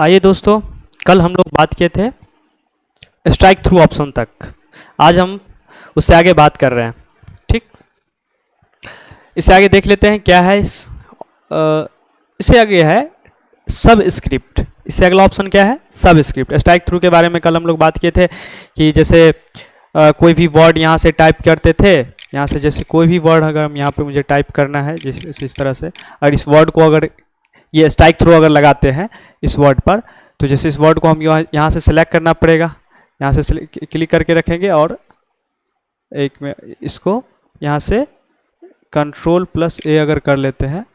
आइए दोस्तों, कल हम लोग बात किए थे स्ट्राइक थ्रू ऑप्शन तक। आज हम उससे आगे बात कर रहे हैं। ठीक, इससे आगे देख लेते हैं क्या है इससे आगे है सब स्क्रिप्ट। इससे अगला ऑप्शन क्या है? सब स्क्रिप्ट। स्ट्राइक थ्रू के बारे में कल हम लोग बात किए थे कि जैसे कोई भी वर्ड यहाँ से टाइप करते थे, यहाँ से जैसे कोई भी वर्ड अगर हम यहाँ पे मुझे टाइप करना है जैसे इस तरह से, और इस वर्ड को अगर ये स्ट्राइक थ्रू अगर लगाते हैं इस वर्ड पर, तो जैसे इस वर्ड को हम यहाँ से सिलेक्ट करना पड़ेगा, यहाँ से क्लिक करके रखेंगे और एक में इसको यहाँ से Ctrl+A अगर कर लेते हैं,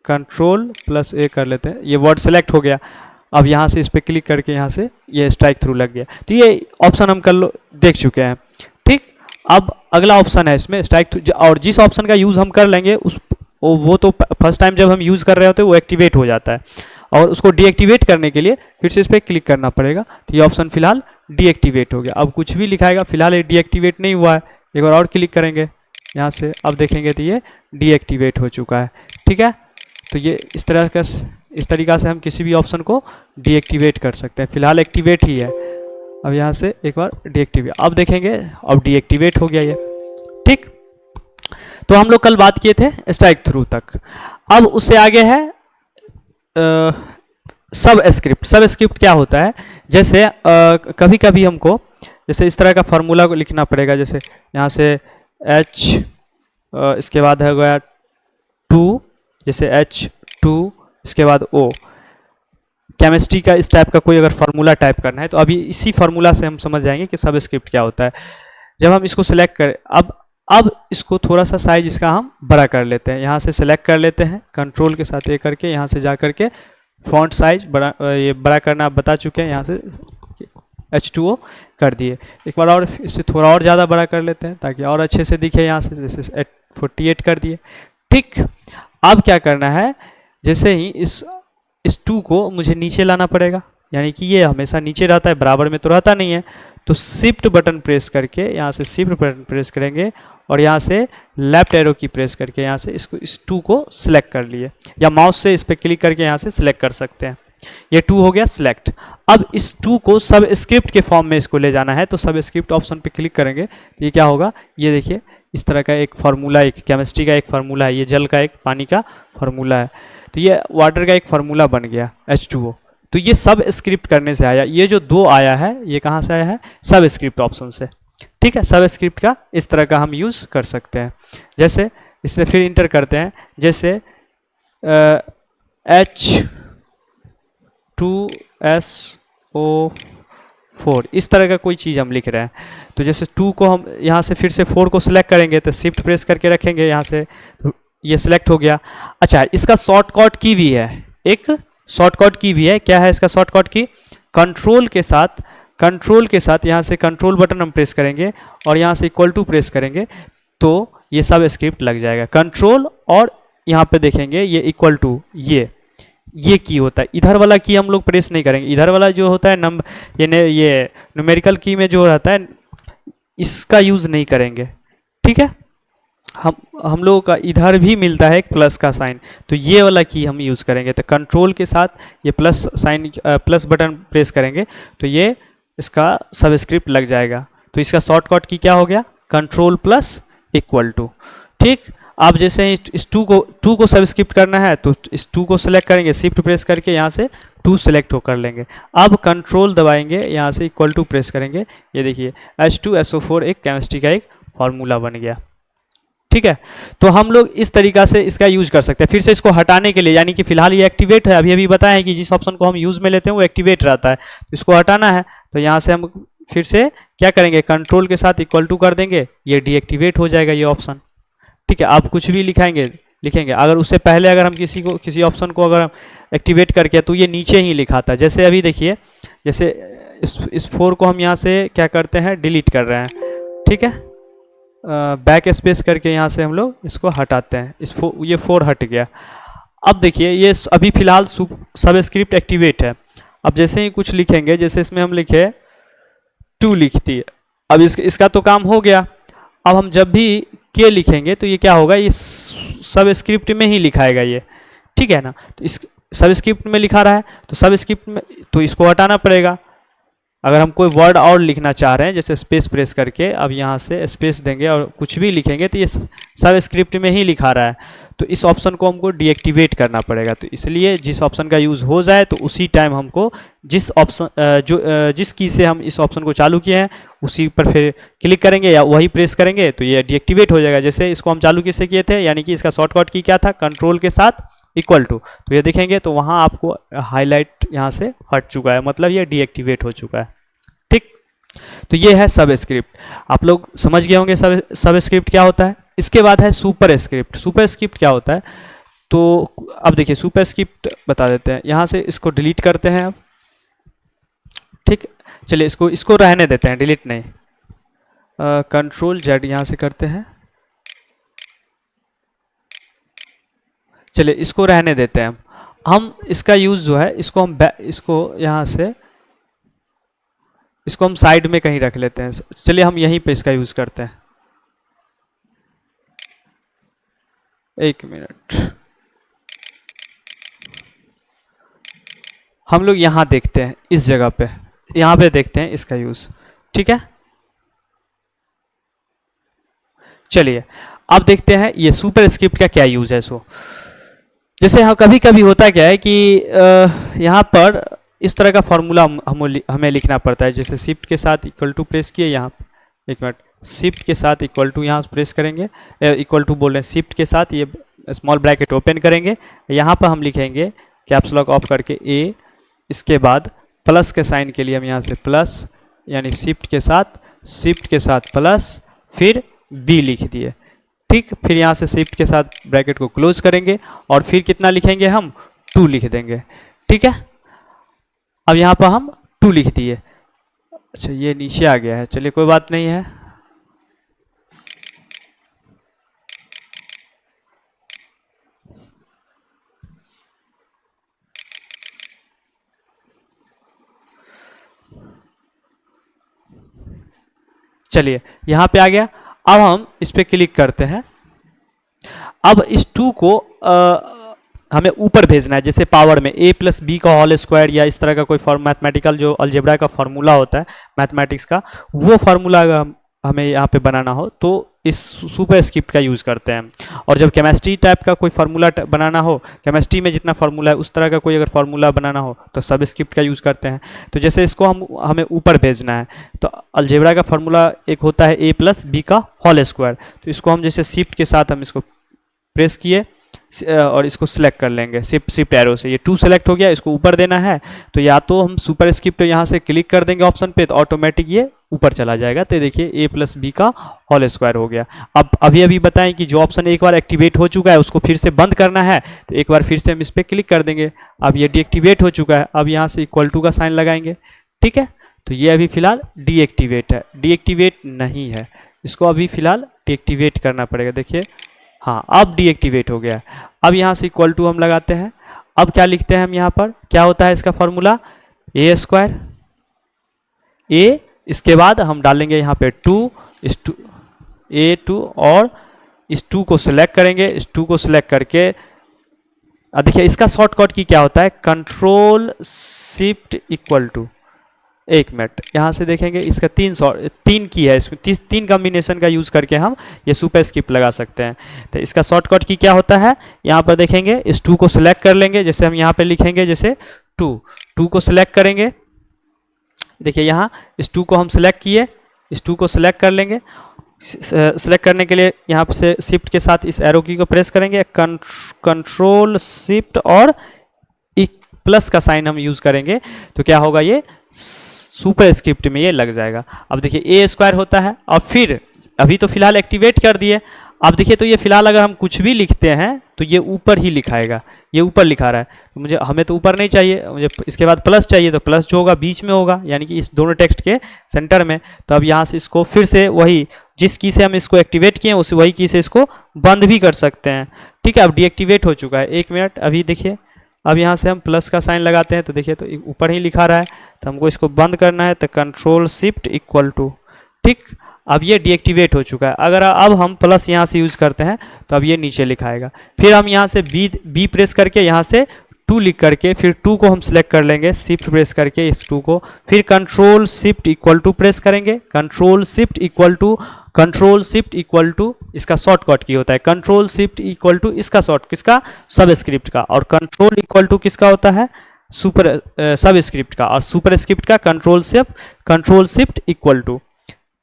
Ctrl+A कर लेते हैं, ये वर्ड सेलेक्ट हो गया। अब यहाँ से इस पर क्लिक करके यहाँ से ये स्ट्राइक थ्रू लग गया। तो ये ऑप्शन हम कल देख चुके हैं। ठीक, अब अगला ऑप्शन है इसमें स्ट्राइक थ्रू, और जिस ऑप्शन का यूज़ हम कर लेंगे उस वो तो फर्स्ट टाइम जब हम यूज़ कर रहे होते हैं वो एक्टिवेट हो जाता है, और उसको डीएक्टिवेट करने के लिए फिर से इस पर क्लिक करना पड़ेगा। तो ये ऑप्शन फिलहाल डीएक्टिवेट हो गया। अब कुछ भी लिखाएगा, फिलहाल ये डीएक्टिवेट नहीं हुआ है। एक बार और क्लिक करेंगे यहाँ से, अब देखेंगे तो ये डीएक्टिवेट हो चुका है। ठीक है, तो ये इस तरीका से हम किसी भी ऑप्शन को डीएक्टिवेट कर सकते हैं। फिलहाल एक्टिवेट ही है। अब यहाँ से एक बार डीएक्टिवेट, अब देखेंगे अब डीएक्टिवेट हो गया ये। ठीक, तो हम लोग कल बात किए थे स्ट्राइक थ्रू तक। अब उससे आगे है सब स्क्रिप्ट। सब स्क्रिप्ट क्या होता है? जैसे कभी कभी हमको जैसे इस तरह का फार्मूला को लिखना पड़ेगा, जैसे यहाँ से H इसके बाद हो गया 2, जैसे H2 इसके बाद O। केमिस्ट्री का इस टाइप का कोई अगर फार्मूला टाइप करना है तो अभी इसी फार्मूला से हम समझ जाएंगे कि सब स्क्रिप्ट क्या होता है। जब हम इसको सिलेक्ट करें, अब इसको थोड़ा सा साइज इसका हम बड़ा कर लेते हैं। यहाँ से सिलेक्ट कर लेते हैं कंट्रोल के साथ ए करके, यहाँ से जा करके फॉन्ट साइज बड़ा, ये बड़ा करना आप बता चुके हैं। यहाँ से H2O कर दिए। एक बार और इससे थोड़ा और ज़्यादा बड़ा कर लेते हैं ताकि और अच्छे से दिखे। यहाँ से जैसे 48 कर दिए। ठीक, अब क्या करना है, जैसे ही इस 2 को मुझे नीचे लाना पड़ेगा, यानी कि ये हमेशा नीचे रहता है, बराबर में तो रहता नहीं है। तो शिफ्ट बटन प्रेस करके यहाँ से शिफ्ट बटन प्रेस करेंगे और यहाँ से लेफ्ट एरो की प्रेस करके यहाँ से इस 2 को सिलेक्ट कर लिए, या माउस से इस पर क्लिक करके यहाँ से सिलेक्ट कर सकते हैं। ये 2 हो गया सिलेक्ट। अब इस 2 को सब स्क्रिप्ट के फॉर्म में इसको ले जाना है, तो सब स्क्रिप्ट ऑप्शन पे क्लिक करेंगे। ये क्या होगा, ये देखिए इस तरह का एक फार्मूला, एक केमिस्ट्री का एक फार्मूला है, ये जल का एक पानी का फार्मूला है, तो ये वाटर का एक फार्मूला बन गया H2O। तो ये सब स्क्रिप्ट करने से आया। ये जो 2 आया है ये कहाँ से आया है? सब स्क्रिप्ट ऑप्शन से। ठीक है, सब स्क्रिप्ट का इस तरह का हम यूज़ कर सकते हैं। जैसे इससे फिर इंटर करते हैं, जैसे H2SO4 इस तरह का कोई चीज़ हम लिख रहे हैं। तो जैसे 2 को हम यहाँ से फिर से 4 को सिलेक्ट करेंगे तो शिफ्ट प्रेस करके रखेंगे यहाँ से, तो ये सिलेक्ट हो गया। अच्छा, इसका शॉर्टकट की भी है, एक शॉर्टकट की भी है। क्या है इसका शॉर्टकट की? कंट्रोल के साथ यहाँ से कंट्रोल बटन हम प्रेस करेंगे और यहाँ से इक्वल टू प्रेस करेंगे तो ये सब स्क्रिप्ट लग जाएगा। कंट्रोल और यहाँ पे देखेंगे ये इक्वल टू, ये की होता है। इधर वाला की हम लोग प्रेस नहीं करेंगे। इधर वाला जो होता है ये न्यूमेरिकल की में जो रहता है इसका यूज़ नहीं करेंगे। ठीक है, हम लोगों का इधर भी मिलता है एक प्लस का साइन, तो ये वाला की हम यूज़ करेंगे। तो कंट्रोल के साथ ये plus sign, plus button press करेंगे तो ये इसका सबस्क्रिप्ट लग जाएगा। तो इसका शॉर्टकट की क्या हो गया? Ctrl+=। ठीक, अब जैसे इस 2 को सबस्क्रिप्ट करना है तो इस 2 को सिलेक्ट करेंगे, शिफ्ट प्रेस करके यहाँ से 2 सेलेक्ट हो कर लेंगे। अब कंट्रोल दबाएंगे, यहाँ से इक्वल टू प्रेस करेंगे, ये देखिए H2SO4 एक केमिस्ट्री का एक फार्मूला बन गया। ठीक है, तो हम लोग इस तरीका से इसका यूज कर सकते हैं। फिर से इसको हटाने के लिए, यानी कि फिलहाल ये एक्टिवेट है, अभी बताया है कि जिस ऑप्शन को हम यूज में लेते हैं वो एक्टिवेट रहता है, तो इसको हटाना है तो यहाँ से हम फिर से क्या करेंगे, कंट्रोल के साथ इक्वल टू कर देंगे, ये डीएक्टिवेट हो जाएगा ये ऑप्शन। ठीक है, आप कुछ भी लिखेंगे, अगर उससे पहले अगर हम किसी ऑप्शन को अगर हम एक्टिवेट करके, तो ये नीचे ही लिखा था। जैसे अभी देखिए, जैसे इस 4 को हम यहाँ से क्या करते हैं, डिलीट कर रहे हैं। ठीक है, बैक स्पेस करके यहाँ से हम लोग इसको हटाते हैं, ये 4 हट गया। अब देखिए ये अभी फिलहाल सब स्क्रिप्ट एक्टिवेट है। अब जैसे ही कुछ लिखेंगे, जैसे इसमें हम लिखे 2 लिखती है, अब इसका तो काम हो गया। अब हम जब भी के लिखेंगे तो ये क्या होगा, ये सब स्क्रिप्ट में ही लिखाएगा ये। ठीक है ना, तो सब स्क्रिप्ट में लिखा रहा है, तो सब स्क्रिप्ट में तो इसको हटाना पड़ेगा। अगर हम कोई वर्ड और लिखना चाह रहे हैं, जैसे स्पेस प्रेस करके अब यहाँ से स्पेस देंगे और कुछ भी लिखेंगे, तो ये सब स्क्रिप्ट में ही लिखा रहा है, तो इस ऑप्शन को हमको डीएक्टिवेट करना पड़ेगा। तो इसलिए जिस ऑप्शन का यूज़ हो जाए तो उसी टाइम हमको जिस ऑप्शन जिस की से हम इस ऑप्शन को चालू किए हैं उसी पर फिर क्लिक करेंगे या वही प्रेस करेंगे तो ये डीएक्टिवेट हो जाएगा। जैसे इसको हम चालू किससे किए थे, यानी कि इसका शॉर्टकट की क्या था, कंट्रोल के साथ इक्वल टू, तो ये देखेंगे तो वहाँ आपको हाईलाइट यहाँ से हट चुका है, मतलब ये डीएक्टिवेट हो चुका है। ठीक, तो ये है सब स्क्रिप्ट। आप लोग समझ गए होंगे सब स्क्रिप्ट क्या होता है। इसके बाद है सुपर स्क्रिप्ट। सुपर स्क्रिप्ट क्या होता है, तो अब देखिए सुपर स्क्रिप्ट बता देते हैं। यहाँ से इसको डिलीट करते हैं अब, ठीक, चलिए इसको रहने देते हैं, डिलीट नहीं, कंट्रोल जेड यहाँ से करते हैं, चलिए इसको रहने देते हैं। हम इसका यूज़ जो है इसको यहाँ से इसको हम साइड में कहीं रख लेते हैं। चलिए हम यहीं पे इसका यूज़ करते हैं। एक मिनट, हम लोग यहाँ देखते हैं, इस जगह पे यहाँ पे देखते हैं इसका यूज़, ठीक है। चलिए अब देखते हैं ये सुपर स्क्रिप्ट का क्या यूज़ है। सो जैसे हाँ कभी कभी होता क्या है कि यहाँ पर इस तरह का फॉर्मूला हमें लिखना पड़ता है। जैसे शिफ्ट के साथ इक्वल टू प्रेस किए, यहाँ एक मिनट, शिफ्ट के साथ इक्वल टू यहाँ प्रेस करेंगे, इक्वल टू बोल रहे हैं, शिफ्ट के साथ ये स्मॉल ब्रैकेट ओपन करेंगे, यहाँ पर हम लिखेंगे कैप्स लॉक ऑफ करके ए, इसके बाद प्लस के साइन के लिए हम यहाँ से प्लस, यानी शिफ्ट के साथ प्लस, फिर बी लिख दिए, ठीक। फिर यहाँ से शिफ्ट के साथ ब्रैकेट को क्लोज करेंगे और फिर कितना लिखेंगे हम 2 लिख देंगे, ठीक है। अब यहाँ पर हम 2 लिख दिए। अच्छा ये नीचे आ गया है, चलिए कोई बात नहीं है। चलिए यहाँ पे आ गया। अब हम इस पर क्लिक करते हैं। अब इस 2 को हमें ऊपर भेजना है, जैसे पावर में a प्लस बी का होल स्क्वायर या इस तरह का कोई मैथमेटिकल जो अलजेब्रा का फार्मूला होता है मैथमेटिक्स का, वो फार्मूला हमें यहाँ पे बनाना हो तो इस सुपर स्क्रिप्ट का यूज़ करते हैं। और जब केमिस्ट्री टाइप का कोई फार्मूला बनाना हो, केमिस्ट्री में जितना फार्मूला है उस तरह का कोई अगर फार्मूला बनाना हो तो सब स्क्रिप्ट का यूज़ करते हैं। तो जैसे इसको हमें ऊपर भेजना है, तो अलजेब्रा का फार्मूला एक होता है a प्लस बी का होल स्क्वायर, तो इसको हम जैसे शिफ्ट के साथ हम इसको प्रेस किए और इसको सिलेक्ट कर लेंगे शिफ्ट एरो से, ये 2 सेलेक्ट हो गया, इसको ऊपर देना है तो या तो हम सुपर स्क्रिप्ट यहाँ से क्लिक कर देंगे ऑप्शन पे तो ऑटोमेटिक ये ऊपर चला जाएगा। तो देखिए a प्लस बी का होल स्क्वायर हो गया। अब अभी बताएं कि जो ऑप्शन एक बार एक्टिवेट हो चुका है उसको फिर से बंद करना है, तो एक बार फिर से हम इस पर क्लिक कर देंगे। अब ये डीएक्टिवेट हो चुका है, अब यहाँ से इक्वल टू का साइन लगाएंगे, ठीक है। तो ये अभी फिलहाल डीएक्टिवेट है, डीएक्टिवेट नहीं है, इसको अभी फिलहाल डीएक्टिवेट करना पड़ेगा। देखिए हाँ अब डीएक्टिवेट हो गया। अब यहाँ से इक्वल टू हम लगाते हैं। अब क्या लिखते हैं हम यहाँ पर, क्या होता है इसका फॉर्मूला, ए स्क्वायर ए, इसके बाद हम डालेंगे यहाँ पे 2, इस 2 A2 और इस 2 को सिलेक्ट करेंगे, इस 2 को सिलेक्ट करके देखिए इसका शॉर्टकट की क्या होता है, कंट्रोल शिफ्ट इक्वल टू, एक मिनट यहाँ से देखेंगे इसका 3 की है, इसमें 3 कॉम्बिनेशन का यूज़ करके हम ये सुपर स्क्रिप्ट लगा सकते हैं। तो इसका शॉर्टकट की क्या होता है, यहाँ पर देखेंगे इस 2 को सिलेक्ट कर लेंगे, जैसे हम यहाँ पे लिखेंगे जैसे 2 को सिलेक्ट करेंगे, देखिए यहाँ इस 2 को हम सिलेक्ट किए, इस 2 को सिलेक्ट कर लेंगे। सिलेक्ट करने के लिए यहाँ से शिफ्ट के साथ इस एरो की को प्रेस करेंगे, कंट्रोल शिफ्ट और प्लस का साइन हम यूज़ करेंगे, तो क्या होगा ये सुपर स्क्रिप्ट में ये लग जाएगा। अब देखिए ए स्क्वायर होता है और फिर अभी तो फिलहाल एक्टिवेट कर दिए। अब देखिए तो ये फिलहाल अगर हम कुछ भी लिखते हैं तो ये ऊपर ही लिखाएगा, ये ऊपर लिखा रहा है, तो हमें तो ऊपर नहीं चाहिए, मुझे इसके बाद प्लस चाहिए, तो प्लस जो होगा बीच में होगा, यानी कि इस दोनों टेक्स्ट के सेंटर में। तो अब यहाँ से इसको फिर से वही जिस की से हम इसको एक्टिवेट किए उस वही की से इसको बंद भी कर सकते हैं, ठीक है। अब डीएक्टिवेट हो चुका है, एक मिनट अभी देखिए, अब यहाँ से हम प्लस का साइन लगाते हैं तो देखिए तो ऊपर ही लिखा रहा है, तो हमको इसको बंद करना है, तो कंट्रोल शिफ्ट इक्वल टू, ठीक। अब ये डीएक्टिवेट हो चुका है। अगर अब हम प्लस यहाँ से यूज़ करते हैं तो अब ये नीचे लिखाएगा। फिर हम यहाँ से बी प्रेस करके यहाँ से 2 लिख करके फिर 2 को हम सिलेक्ट कर लेंगे, शिफ्ट प्रेस करके इस 2 को, फिर control shift equal to press करेंगे, कंट्रोल शिफ्ट इक्वल टू इसका शॉर्टकट की होता है, कंट्रोल शिफ्ट इक्वल टू इसका शॉर्ट किसका, सब स्क्रिप्ट का, और कंट्रोल इक्वल टू किसका होता है, सुपर सब स्क्रिप्ट का, और सुपर स्क्रिप्ट का कंट्रोल शिफ्ट इक्वल टू।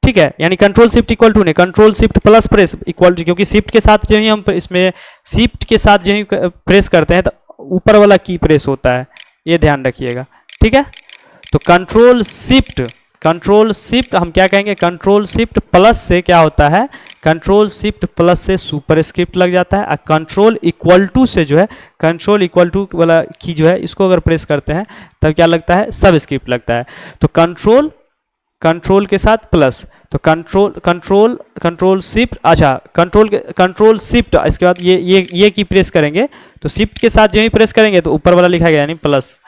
ठीक है, यानी कंट्रोल शिफ्ट इक्वल टू नहीं, control shift plus press equal to, क्योंकि शिफ्ट के साथ जो ही हम इसमें शिफ्ट के साथ जो ही प्रेस करते हैं तो ऊपर वाला की प्रेस होता है, ये ध्यान रखिएगा। ठीक है, तो कंट्रोल शिफ्ट हम क्या कहेंगे, कंट्रोल शिफ्ट प्लस से क्या होता है, कंट्रोल शिफ्ट प्लस से सुपर स्क्रिप्ट लग जाता है, और कंट्रोल इक्वल टू से जो है, कंट्रोल इक्वल टू वाला की जो है इसको अगर प्रेस करते हैं तब क्या लगता है, सब स्क्रिप्ट लगता है। तो कंट्रोल के साथ प्लस, तो कंट्रोल शिफ्ट, अच्छा कंट्रोल शिफ्ट, इसके बाद ये की प्रेस करेंगे तो शिफ्ट के साथ जो ही प्रेस करेंगे तो ऊपर वाला लिखा गया यानी प्लस।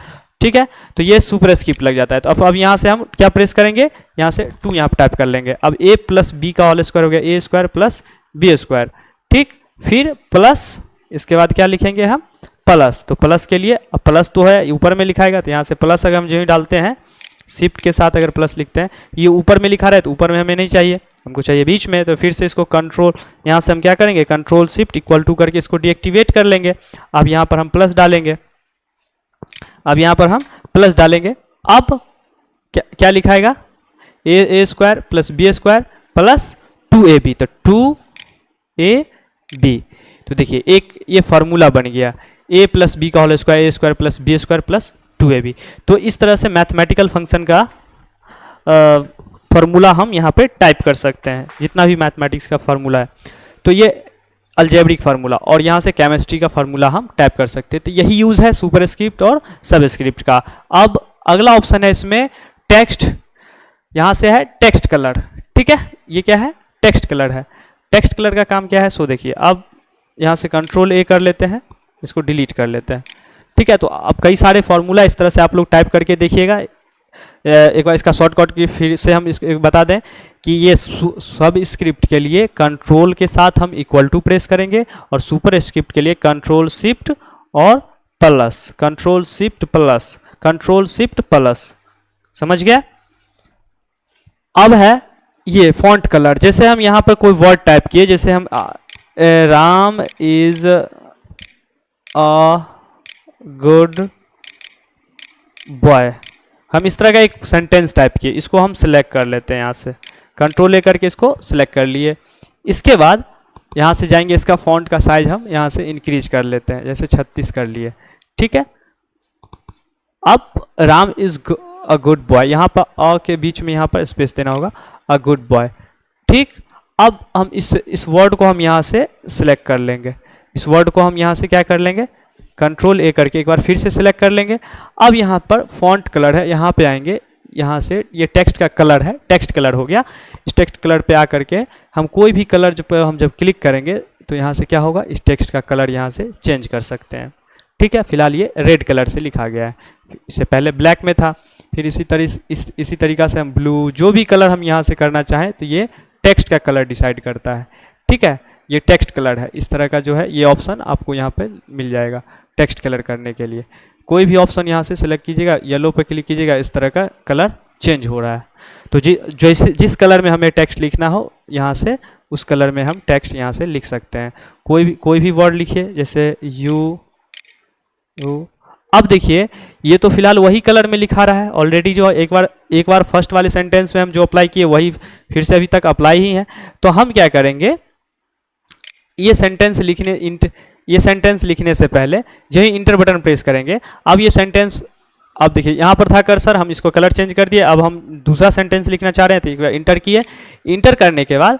ठीक है, तो ये सुपर स्क्रिप्ट लग जाता है। तो अब यहाँ से हम क्या प्रेस करेंगे, यहाँ से 2 यहाँ पर टाइप कर लेंगे। अब a प्लस बी का होल स्क्वायर हो गया, a square plus B square. ठीक, फिर प्लस, इसके बाद क्या लिखेंगे हम, प्लस। तो प्लस के लिए, अब प्लस तो है ऊपर में लिखाएगा, तो यहाँ से प्लस अगर हम जो ही डालते हैं शिफ्ट के साथ अगर प्लस लिखते हैं, ये ऊपर में लिखा रहा है तो ऊपर में हमें नहीं चाहिए, हमको चाहिए बीच में। तो फिर से इसको कंट्रोल, यहाँ से हम क्या करेंगे, कंट्रोल शिफ्ट इक्वल टू करके इसको डीएक्टिवेट कर लेंगे। अब यहाँ पर हम प्लस डालेंगे, अब क्या लिखाएगा, A square plus B square plus 2ab, तो 2ab। तो देखिए एक ये फार्मूला बन गया, a प्लस बी का whole square, a square plus B square plus 2ab। तो इस तरह से मैथमेटिकल फंक्शन का फार्मूला हम यहाँ पे टाइप कर सकते हैं, जितना भी मैथमेटिक्स का फार्मूला है। तो ये अलजेब्रिक फार्मूला, और यहाँ से केमिस्ट्री का फार्मूला हम टाइप कर सकते हैं। तो यही यूज़ है सुपर स्क्रिप्ट और सब स्क्रिप्ट का। अब अगला ऑप्शन है इसमें टेक्स्ट, यहाँ से है टेक्स्ट कलर। ठीक है, ये क्या है, टेक्स्ट कलर है। टेक्स्ट कलर का काम क्या है, सो देखिए, अब यहाँ से कंट्रोल A कर लेते हैं, इसको डिलीट कर लेते हैं। ठीक है, तो अब कई सारे फार्मूला इस तरह से आप लोग टाइप करके देखिएगा। एक बार इसका शॉर्टकट की फिर से हम इसको बता दें कि ये सब स्क्रिप्ट के लिए कंट्रोल के साथ हम इक्वल टू प्रेस करेंगे, और सुपर स्क्रिप्ट के लिए कंट्रोल शिफ्ट और प्लस, कंट्रोल शिफ्ट प्लस। समझ गया। अब है ये फॉन्ट कलर, जैसे हम यहाँ पर कोई वर्ड टाइप किए, जैसे हम Ram is a good boy, हम इस तरह का एक सेंटेंस टाइप किए, इसको हम सिलेक्ट कर लेते हैं, यहाँ से कंट्रोल लेकर के इसको सिलेक्ट कर लिए। इसके बाद यहाँ से जाएंगे, इसका फॉन्ट का साइज हम यहाँ से इंक्रीज कर लेते हैं, जैसे 36 कर लिए। ठीक है, अब Ram is a good boy, यहाँ पर अ के बीच में यहाँ पर स्पेस देना होगा, अ गुड बॉय। ठीक, अब हम इस वर्ड को हम यहाँ से सिलेक्ट कर लेंगे, इस वर्ड को हम यहाँ से क्या कर लेंगे, कंट्रोल A करके एक बार फिर से सिलेक्ट कर लेंगे। अब यहाँ पर फॉन्ट कलर है, यहाँ पे आएंगे, यहाँ से ये टेक्स्ट का कलर है, टेक्स्ट कलर हो गया। इस टेक्स्ट कलर पे आ करके हम कोई भी कलर जब क्लिक करेंगे तो यहाँ से क्या होगा, इस टेक्स्ट का कलर यहाँ से चेंज कर सकते हैं। ठीक है, फिलहाल ये रेड कलर से लिखा गया है, इससे पहले ब्लैक में था। फिर इसी तरीका से हम ब्लू, जो भी कलर हम यहाँ से करना चाहें तो ये टेक्स्ट का कलर डिसाइड करता है। ठीक है, ये टेक्स्ट कलर है, इस तरह का जो है ये ऑप्शन आपको यहाँ पे मिल जाएगा टेक्स्ट कलर करने के लिए। कोई भी ऑप्शन यहाँ से सेलेक्ट कीजिएगा, येलो पे क्लिक कीजिएगा, इस तरह का कलर चेंज हो रहा है। तो जिस कलर में हमें टेक्स्ट लिखना हो यहाँ से उस कलर में हम टेक्स्ट यहाँ से लिख सकते हैं। कोई भी वर्ड लिखिए, जैसे यू। अब देखिए ये तो फिलहाल वही कलर में लिखा रहा है ऑलरेडी, जो एक बार फर्स्ट वाले सेंटेंस में हम जो अप्लाई किए वही फिर से अभी तक अप्लाई ही है। तो हम क्या करेंगे, ये सेंटेंस लिखने से पहले जो ही इंटर बटन प्रेस करेंगे, अब ये सेंटेंस, अब देखिए यहाँ पर था कर्सर, हम इसको कलर चेंज कर दिए। अब हम दूसरा सेंटेंस लिखना चाह रहे हैं तो एक बार इंटर किए। इंटर करने के बाद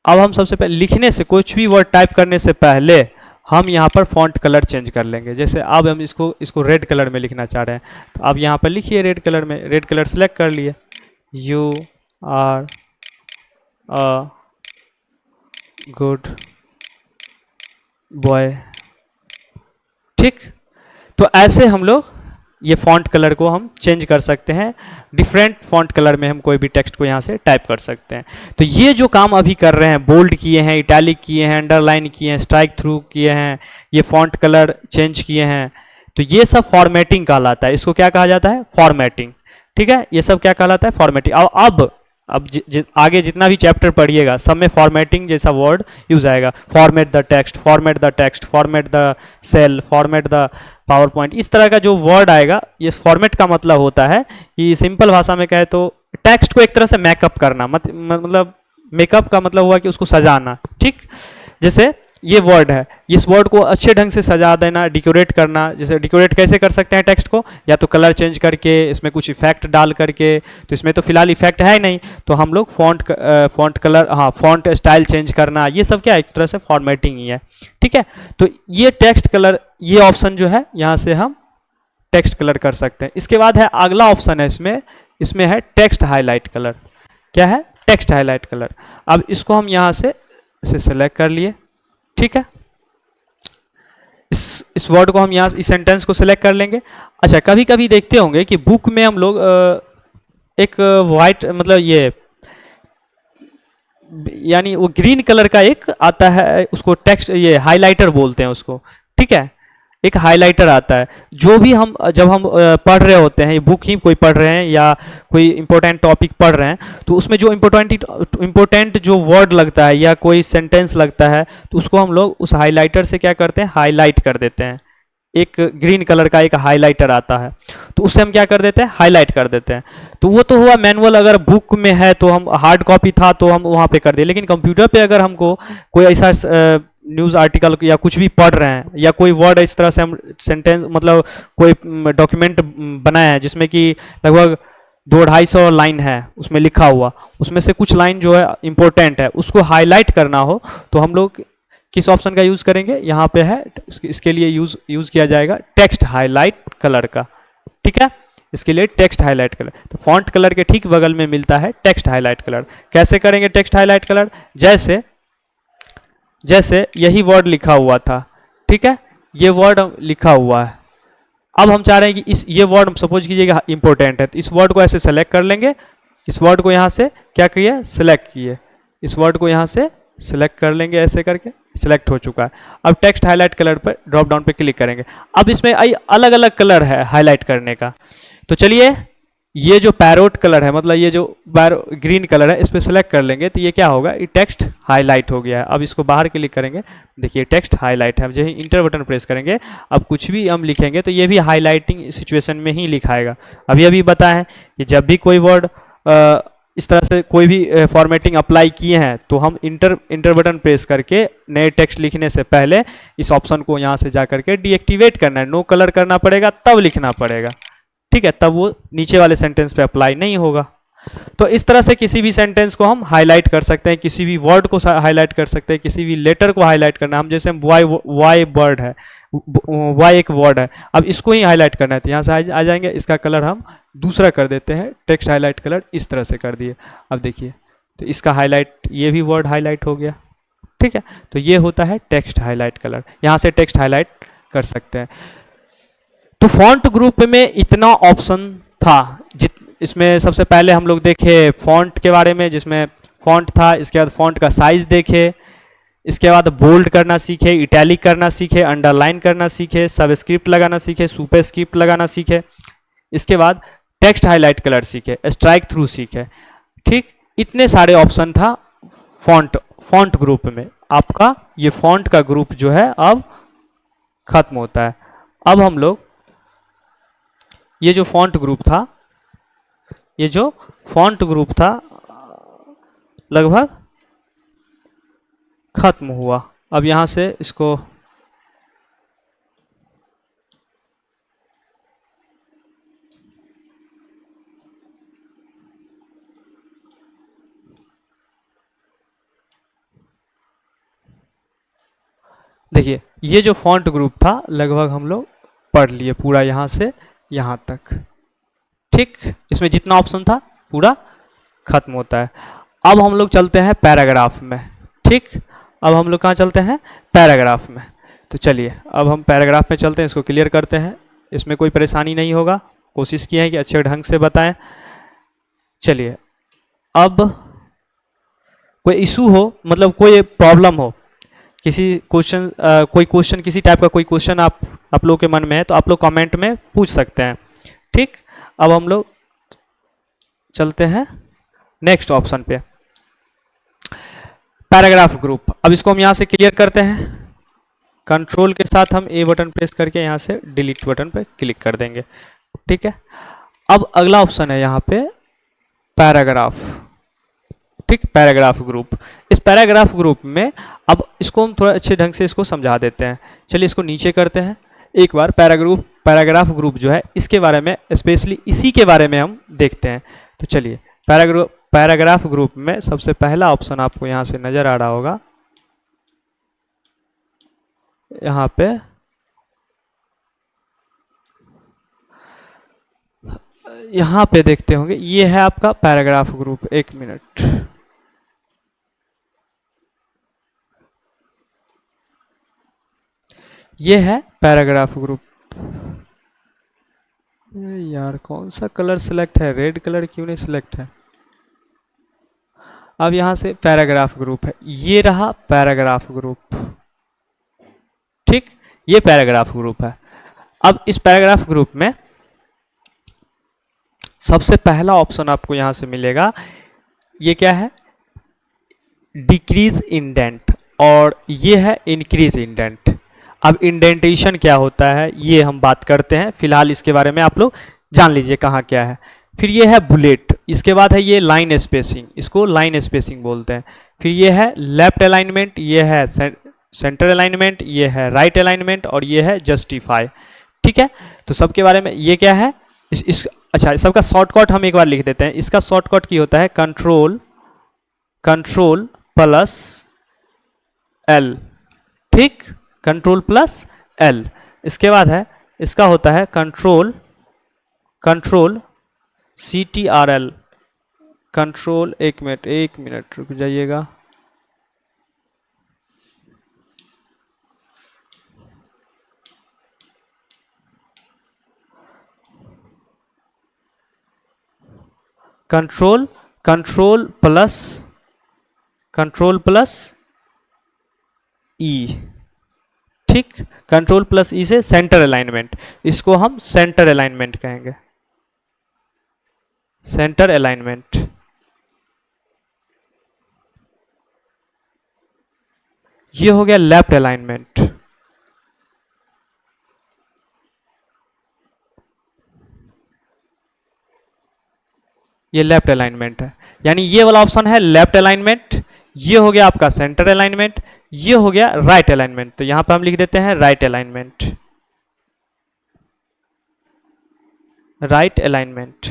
अब हम सबसे पहले लिखने से, कुछ भी वर्ड टाइप करने से पहले हम यहाँ पर फॉन्ट कलर चेंज कर लेंगे। जैसे अब हम इसको रेड कलर में लिखना चाह रहे हैं, तो अब यहाँ पर लिखिए रेड कलर में, रेड कलर सेलेक्ट कर लिए, you are a good boy. ठीक, तो ऐसे हम लोग ये फॉन्ट कलर को हम चेंज कर सकते हैं। डिफरेंट फॉन्ट कलर में हम कोई भी टेक्स्ट को यहाँ से टाइप कर सकते हैं। तो ये जो काम अभी कर रहे हैं, बोल्ड किए हैं, इटैलिक किए हैं, अंडरलाइन किए हैं, स्ट्राइक थ्रू किए हैं, ये फॉन्ट कलर चेंज किए हैं, तो ये सब फॉर्मेटिंग कहलाता है, इसको क्या कहा जाता है, फॉर्मेटिंग। ठीक है, ये सब क्या कहलाता है, फॉर्मेटिंग। अब आगे जितना भी चैप्टर पढ़िएगा सब में फॉर्मेटिंग जैसा वर्ड यूज आएगा। Format the text, format the text, format the cell, format the PowerPoint, इस तरह का जो वर्ड आएगा, ये फॉर्मेट का मतलब होता है कि सिंपल भाषा में कहे तो टेक्स्ट को एक तरह से मेकअप करना, मतलब मेकअप का मतलब हुआ कि उसको सजाना। ठीक, जैसे ये वर्ड है, इस वर्ड को अच्छे ढंग से सजा देना, डिकोरेट करना। जैसे डिकोरेट कैसे कर सकते हैं टेक्स्ट को, या तो कलर चेंज करके, इसमें कुछ इफेक्ट डाल करके, तो इसमें तो फिलहाल इफेक्ट है ही नहीं, तो हम लोग फॉन्ट कलर, हाँ फॉन्ट स्टाइल चेंज करना, ये सब क्या एक तरह से फॉर्मेटिंग ही है। ठीक है, तो ये टेक्स्ट कलर, ये ऑप्शन जो है यहाँ से हम टेक्स्ट कलर कर सकते हैं। इसके बाद है अगला ऑप्शन है इसमें है टेक्स्ट हाईलाइट कलर। क्या है, टेक्स्ट हाईलाइट कलर। अब इसको हम यहाँ से इसे सेलेक्ट कर लिए। ठीक है, इस वर्ड को हम यहाँ इस सेंटेंस को सिलेक्ट कर लेंगे। अच्छा, कभी कभी देखते होंगे कि बुक में हम लोग एक वाइट, मतलब ये यानी वो ग्रीन कलर का एक आता है, उसको टेक्स्ट, ये हाइलाइटर बोलते हैं उसको। ठीक है, एक हाइलाइटर आता है, जो भी हम जब हम पढ़ रहे होते हैं, बुक ही कोई पढ़ रहे हैं या कोई इंपॉर्टेंट टॉपिक पढ़ रहे हैं, तो उसमें जो इम्पोर्टेंट जो वर्ड लगता है या कोई सेंटेंस लगता है, तो उसको हम लोग उस हाइलाइटर से क्या करते हैं, हाईलाइट कर देते हैं। एक ग्रीन कलर का एक हाइलाइटर आता है, तो उससे हम क्या कर देते हैं, हाईलाइट कर देते हैं। तो वो तो हुआ मैनुअल, अगर बुक में है तो हम, हार्ड कॉपी था तो हम वहाँ पे कर दिए। लेकिन कंप्यूटर पे अगर हमको कोई ऐसा न्यूज़ आर्टिकल या कुछ भी पढ़ रहे हैं, या कोई वर्ड इस तरह से हम सेंटेंस, मतलब कोई डॉक्यूमेंट बनाया है जिसमें कि लगभग 200-250 लाइन है उसमें लिखा हुआ, उसमें से कुछ लाइन जो है इंपॉर्टेंट है, उसको हाईलाइट करना हो, तो हम लोग किस ऑप्शन का यूज़ करेंगे, यहाँ पे है, इसके लिए यूज़ किया जाएगा टेक्स्ट हाईलाइट कलर का। ठीक है, इसके लिए टेक्स्ट हाईलाइट कलर, तो फॉन्ट कलर के ठीक बगल में मिलता है टेक्स्ट हाईलाइट कलर। कैसे करेंगे टेक्स्ट हाईलाइट कलर, जैसे यही वर्ड लिखा हुआ था। ठीक है, ये वर्ड लिखा हुआ है, अब हम चाह रहे हैं कि ये वर्ड सपोज कीजिएगा इंपॉर्टेंट है, तो इस वर्ड को ऐसे सेलेक्ट कर लेंगे। इस वर्ड को यहाँ से क्या किए, सेलेक्ट किए, इस वर्ड को यहाँ से सेलेक्ट कर लेंगे, ऐसे करके सिलेक्ट हो चुका है। अब टेक्स्ट हाईलाइट कलर पर ड्रॉप डाउन पे क्लिक करेंगे। अब इसमें अलग अलग कलर है हाईलाइट करने का, तो चलिए ये जो पैरोट कलर है, मतलब ये जो ग्रीन कलर है, इस पर सेलेक्ट कर लेंगे, तो ये क्या होगा, ये टेक्स्ट हाईलाइट हो गया है। अब इसको बाहर क्लिक करेंगे, देखिए टेक्स्ट हाईलाइट है। जब इंटर बटन प्रेस करेंगे, अब कुछ भी हम लिखेंगे तो ये भी हाईलाइटिंग सिचुएशन में ही लिखाएगा। अभी बताया कि जब भी कोई वर्ड इस तरह से कोई भी फॉर्मेटिंग अप्लाई किए हैं, तो हम इंटर बटन प्रेस करके नए टेक्स्ट लिखने से पहले इस ऑप्शन को यहाँ से जा करके डीएक्टिवेट करना है, नो कलर करना पड़ेगा, तब लिखना पड़ेगा। ठीक है, तब वो नीचे वाले सेंटेंस पे अप्लाई नहीं होगा। तो इस तरह से किसी भी सेंटेंस को हम हाईलाइट कर सकते हैं, किसी भी वर्ड को हाईलाइट कर सकते हैं, किसी भी लेटर को हाईलाइट करना। हम जैसे वाई वर्ड है, वाई एक वर्ड है, अब इसको ही हाईलाइट करना है, तो यहाँ से आ जाएंगे, इसका कलर हम दूसरा कर देते हैं, टेक्स्ट हाईलाइट कलर इस तरह से कर दिए। अब देखिए, तो इसका हाईलाइट, ये भी वर्ड हाईलाइट हो गया। ठीक है, तो ये होता है टेक्स्ट हाईलाइट कलर, यहाँ से टेक्स्ट हाईलाइट कर सकते हैं। तो फॉन्ट ग्रुप में इतना ऑप्शन था। इसमें सबसे पहले हम लोग देखे फॉन्ट के बारे में, जिसमें फॉन्ट था, इसके बाद फॉन्ट का साइज देखे, इसके बाद बोल्ड करना सीखे, इटैलिक करना सीखे, अंडरलाइन करना सीखे, सबस्क्रिप्ट लगाना सीखे, सुपरस्क्रिप्ट लगाना सीखे, इसके बाद टेक्स्ट हाईलाइट कलर सीखे, स्ट्राइक थ्रू सीखे। ठीक, इतने सारे ऑप्शन था फॉन्ट ग्रुप में। आपका ये फॉन्ट का ग्रुप जो है अब खत्म होता है। अब हम लोग ये जो फॉन्ट ग्रुप था लगभग खत्म हुआ। अब यहां से इसको देखिए, ये जो फॉन्ट ग्रुप था लगभग हम लोग पढ़ लिए पूरा, यहां से यहां तक। ठीक, इसमें जितना ऑप्शन था पूरा खत्म होता है। अब हम लोग चलते हैं पैराग्राफ में। ठीक, अब हम लोग कहाँ चलते हैं, पैराग्राफ में। तो चलिए अब हम पैराग्राफ में चलते हैं, इसको क्लियर करते हैं, इसमें कोई परेशानी नहीं होगा, कोशिश की है कि अच्छे ढंग से बताएं। चलिए, अब कोई इशू हो, मतलब कोई प्रॉब्लम हो, किसी क्वेश्चन किसी टाइप का कोई क्वेश्चन आप आप लोग के मन में है तो आप लोग कमेंट में पूछ सकते हैं। ठीक, अब हम लोग चलते हैं नेक्स्ट ऑप्शन पे, पैराग्राफ ग्रुप। अब इसको हम यहाँ से क्लियर करते हैं, कंट्रोल के साथ हम ए बटन प्रेस करके यहाँ से डिलीट बटन पे क्लिक कर देंगे। ठीक है, अब अगला ऑप्शन है यहाँ पे पैराग्राफ। ठीक, पैराग्राफ ग्रुप। इस पैराग्राफ ग्रुप में अब इसको हम थोड़ा अच्छे ढंग से इसको समझा देते हैं। चलिए इसको नीचे करते हैं एक बार। पैराग्राफ ग्रुप जो है इसके बारे में, स्पेशली इसी के बारे में हम देखते हैं। तो चलिए पैराग्राफ ग्रुप में सबसे पहला ऑप्शन आपको यहाँ से नजर आ रहा होगा, यहाँ पे देखते होंगे, ये है आपका पैराग्राफ ग्रुप। एक मिनट, ये है पैराग्राफ ग्रुप। यार कौन सा कलर सिलेक्ट है, रेड कलर क्यों नहीं सिलेक्ट है। अब यहां से पैराग्राफ ग्रुप है, ये रहा पैराग्राफ ग्रुप। ठीक, ये पैराग्राफ ग्रुप है। अब इस पैराग्राफ ग्रुप में सबसे पहला ऑप्शन आपको यहां से मिलेगा, ये क्या है, डिक्रीज इंडेंट, और ये है इंक्रीज इंडेंट। अब इंडेंटेशन क्या होता है ये हम बात करते हैं, फिलहाल इसके बारे में आप लोग जान लीजिए कहाँ क्या है। फिर ये है बुलेट, इसके बाद है ये लाइन स्पेसिंग, इसको लाइन स्पेसिंग बोलते हैं। फिर ये है लेफ्ट अलाइनमेंट, ये है सेंटर अलाइनमेंट, ये है राइट अलाइनमेंट, और ये है जस्टिफाई। ठीक है, तो सबके बारे में ये क्या है, अच्छा सबका शॉर्टकट हम एक बार लिख देते हैं। इसका शॉर्टकट की होता है कंट्रोल प्लस एल। ठीक, कंट्रोल प्लस एल। इसके बाद है इसका होता है कंट्रोल CTRL, कंट्रोल। एक मिनट रुक जाइएगा। कंट्रोल प्लस ई। ठीक, कंट्रोल प्लस ई से सेंटर अलाइनमेंट, इसको हम सेंटर अलाइनमेंट कहेंगे, सेंटर अलाइनमेंट। ये हो गया लेफ्ट अलाइनमेंट। ये लेफ्ट अलाइनमेंट है, यानी ये वाला ऑप्शन है लेफ्ट अलाइनमेंट। ये हो गया आपका सेंटर अलाइनमेंट, ये हो गया राइट अलाइनमेंट। तो यहां पर हम लिख देते हैं राइट अलाइनमेंट, राइट अलाइनमेंट।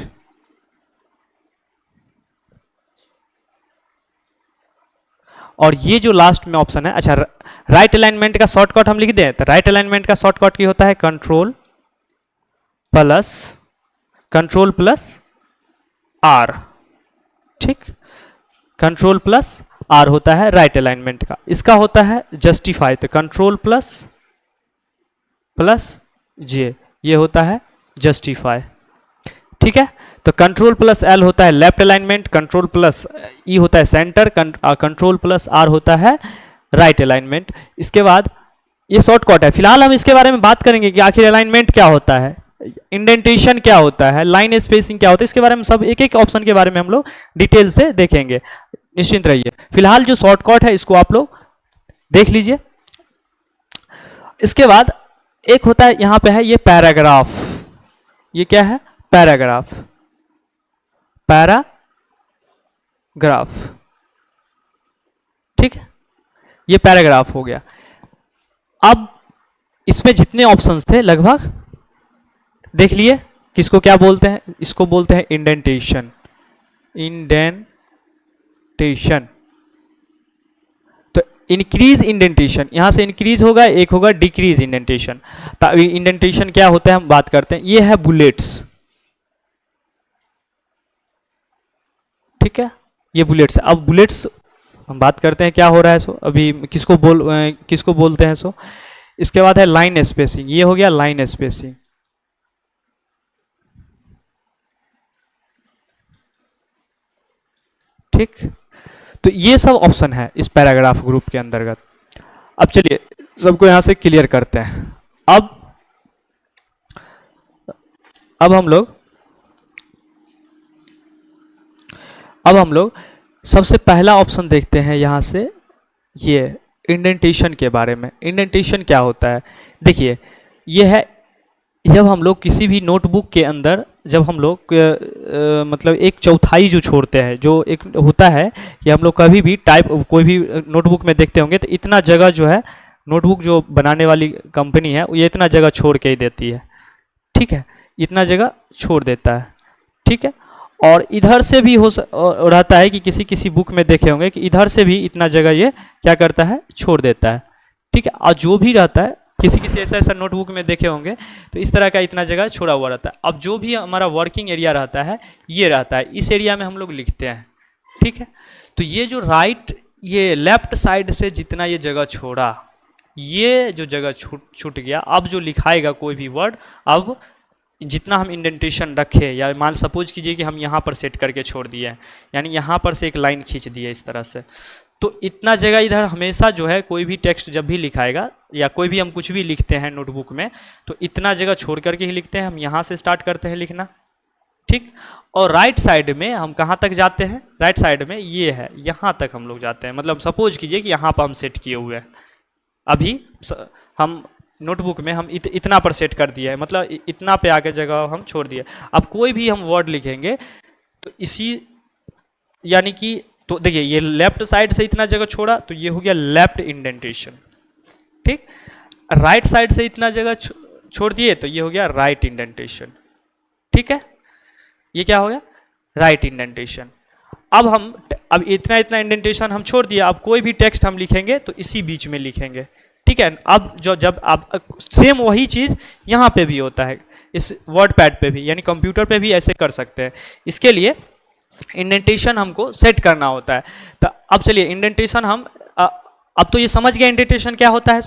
और ये जो लास्ट में ऑप्शन है, अच्छा राइट अलाइनमेंट का शॉर्टकट हम लिख दें, तो राइट अलाइनमेंट का शॉर्टकट की होता है कंट्रोल प्लस आर। ठीक, कंट्रोल प्लस आर होता है राइट अलाइनमेंट का। इसका होता है जस्टिफाई, तो कंट्रोल प्लस जे, ये होता है जस्टिफाई। ठीक है, तो कंट्रोल प्लस एल होता है लेफ्ट अलाइनमेंट, कंट्रोल प्लस ई होता है सेंटर, कंट्रोल प्लस आर होता है राइट अलाइनमेंट। इसके बाद ये शॉर्टकट है, फिलहाल हम इसके बारे में बात करेंगे कि आखिर अलाइनमेंट क्या होता है, इंडेंटेशन क्या होता है, लाइन स्पेसिंग क्या होता है, इसके बारे में सब एक एक ऑप्शन के बारे में हम लोग डिटेल से देखेंगे, निश्चिंत रहिए। फिलहाल जो शॉर्टकट है इसको आप लोग देख लीजिए। इसके बाद एक होता है यहां पे है ये पैराग्राफ। ये क्या है, पैराग्राफ। ठीक है, ये पैराग्राफ हो गया। अब इसमें जितने ऑप्शंस थे लगभग देख लिए, किसको क्या बोलते हैं, इसको बोलते हैं इंडेंटेशन। तो इंक्रीज इंडेंटेशन, यहां से इंक्रीज होगा, एक होगा डिक्रीज इंडेंटेशन। तो इंडेंटेशन क्या होता है हम बात करते हैं, ये है बुलेट्स। ठीक है, ये बुलेट्स। अब बुलेट्स हम बात करते हैं क्या हो रहा है सो, अभी किसको बोलते हैं सो। इसके बाद है लाइन स्पेसिंग, ये हो गया लाइन स्पेसिंग। ठीक, तो ये सब ऑप्शन है इस पैराग्राफ ग्रुप के अंतर्गत। अब चलिए सबको यहां से क्लियर करते हैं। अब अब हम लोग सबसे पहला ऑप्शन देखते हैं यहाँ से, ये इंडेंटेशन के बारे में। इंडेंटेशन क्या होता है? देखिए, ये है जब हम लोग किसी भी नोटबुक के अंदर जब हम लोग मतलब एक चौथाई जो छोड़ते हैं, जो एक होता है कि हम लोग कभी भी टाइप कोई भी नोटबुक में देखते होंगे तो इतना जगह जो है नोटबुक जो बनाने वाली कंपनी है ये इतना जगह छोड़ के ही देती है, ठीक है, इतना जगह छोड़ देता है, ठीक है। और इधर से भी रहता है कि किसी किसी बुक में देखे होंगे कि इधर से भी इतना जगह ये क्या करता है, छोड़ देता है, ठीक है। और जो भी रहता है किसी किसी ऐसा नोटबुक में देखे होंगे तो इस तरह का इतना जगह छोड़ा हुआ रहता है। अब जो भी हमारा वर्किंग एरिया रहता है ये रहता है, इस एरिया में हम लोग लिखते हैं, ठीक है। तो ये जो ये लेफ्ट साइड से जितना ये जगह छोड़ा, ये जो जगह छूट गया, अब जो लिखाएगा कोई भी वर्ड, अब जितना हम इंडेंटेशन रखे, या मान सपोज कीजिए कि हम यहाँ पर सेट करके छोड़ दिए हैं, यानी यहाँ पर से एक लाइन खींच दी है इस तरह से, तो इतना जगह इधर हमेशा जो है कोई भी टेक्स्ट जब भी लिखाएगा या कोई भी हम कुछ भी लिखते हैं नोटबुक में तो इतना जगह छोड़ करके ही लिखते हैं। हम यहाँ से स्टार्ट करते हैं लिखना, ठीक। और राइट साइड में हम कहाँ तक जाते हैं? राइट साइड में ये है, यहाँ तक हम लोग जाते हैं। मतलब सपोज कीजिए कि यहाँ पर हम सेट किए हुए हैं, अभी हम नोटबुक में हम इतना पर सेट कर दिया है, मतलब इतना पे आगे जगह हम छोड़ दिए। अब कोई भी हम वर्ड लिखेंगे तो इसी यानी कि तो देखिए ये लेफ्ट साइड से इतना जगह छोड़ा तो ये हो गया लेफ्ट इंडेंटेशन, ठीक। राइट साइड से इतना जगह छोड़ दिए तो ये हो गया राइट इंडेंटेशन, ठीक है। ये क्या हो गया? Right indentation. अब इतना इंडेंटेशन हम छोड़ दिया, अब कोई भी टेक्स्ट हम लिखेंगे तो इसी बीच में लिखेंगे, ठीक है। अब जब आप सेम वही चीज़ यहाँ पे भी होता है, इस वर्ड पैड पे भी, यानी कंप्यूटर पे भी ऐसे कर सकते हैं। इसके लिए इंडेंटेशन हमको सेट करना होता है। तो अब चलिए इंडेंटेशन हम अब तो ये समझ गए इंडेंटेशन क्या होता है।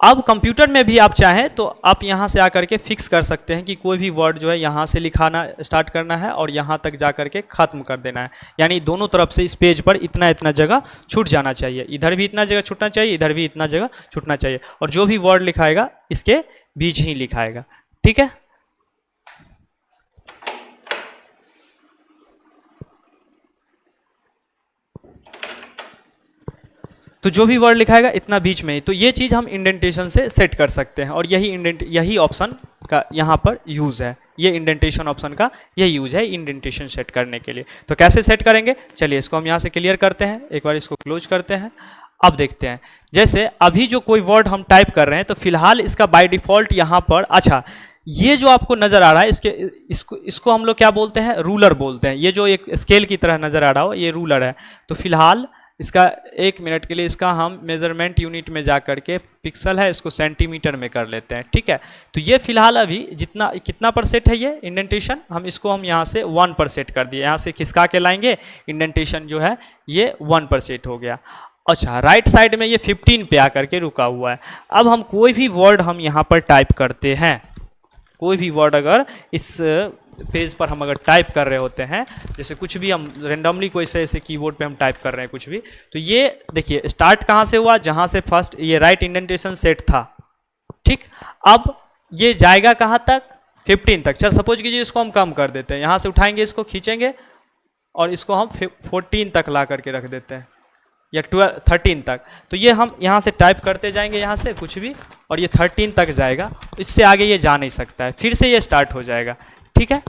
अब कंप्यूटर में भी आप चाहें तो आप यहाँ से आकर के फिक्स कर सकते हैं कि कोई भी वर्ड जो है यहाँ से लिखाना स्टार्ट करना है और यहाँ तक जा करके ख़त्म कर देना है, यानी दोनों तरफ से इस पेज पर इतना इतना जगह छूट जाना चाहिए, इधर भी इतना जगह छूटना चाहिए, इधर भी इतना जगह छूटना चाहिए, और जो भी वर्ड लिखाएगा इसके बीच ही लिखाएगा, ठीक है। तो जो भी वर्ड लिखाएगा इतना बीच में ही, तो ये चीज़ हम इंडेंटेशन से सेट कर सकते हैं, और यही ऑप्शन का यहाँ पर यूज़ है, ये इंडेंटेशन ऑप्शन का यही यूज़ है इंडेंटेशन सेट करने के लिए। तो कैसे सेट करेंगे, चलिए इसको हम यहाँ से क्लियर करते हैं, एक बार इसको क्लोज करते हैं। अब देखते हैं, जैसे अभी जो कोई वर्ड हम टाइप कर रहे हैं तो फिलहाल इसका बाय डिफ़ॉल्ट यहाँ पर, अच्छा ये जो आपको नज़र आ रहा है इसको हम लोग क्या बोलते हैं, रूलर बोलते हैं। ये जो एक स्केल की तरह नज़र आ रहा हो ये रूलर है। तो फिलहाल इसका 1 मिनट के लिए इसका हम मेजरमेंट यूनिट में जा करके, पिक्सल है इसको सेंटीमीटर में कर लेते हैं, ठीक है। तो ये फिलहाल अभी कितना पर सेट है ये इंडेंटेशन, हम इसको हम यहाँ से 1 पर सेट कर दिए, यहाँ से खिसका के लाएंगे, इंडेंटेशन जो है ये 1 पर सेट हो गया। अच्छा, राइट साइड में ये 15 पे आकर के रुका हुआ है। अब हम कोई भी वर्ड हम यहाँ पर टाइप करते हैं, कोई भी वर्ड अगर इस पेज पर हम अगर टाइप कर रहे होते हैं, जैसे कुछ भी हम रेंडमली कोई ऐसे कीबोर्ड पे हम टाइप कर रहे हैं कुछ भी, तो ये देखिए स्टार्ट कहाँ से हुआ, जहाँ से फर्स्ट ये राइट इंडेंटेशन सेट था, ठीक। अब ये जाएगा कहाँ तक, 15 तक। चल सपोज कीजिए इसको हम कम कर देते हैं, यहाँ से उठाएंगे इसको खींचेंगे और इसको हम 14 तक ला करके रख देते हैं, या 13 तक। तो ये हम यहाँ से टाइप करते जाएंगे यहाँ से कुछ भी, और ये 13 तक जाएगा, इससे आगे ये जा नहीं सकता है, फिर से ये स्टार्ट हो जाएगा, ठीक है।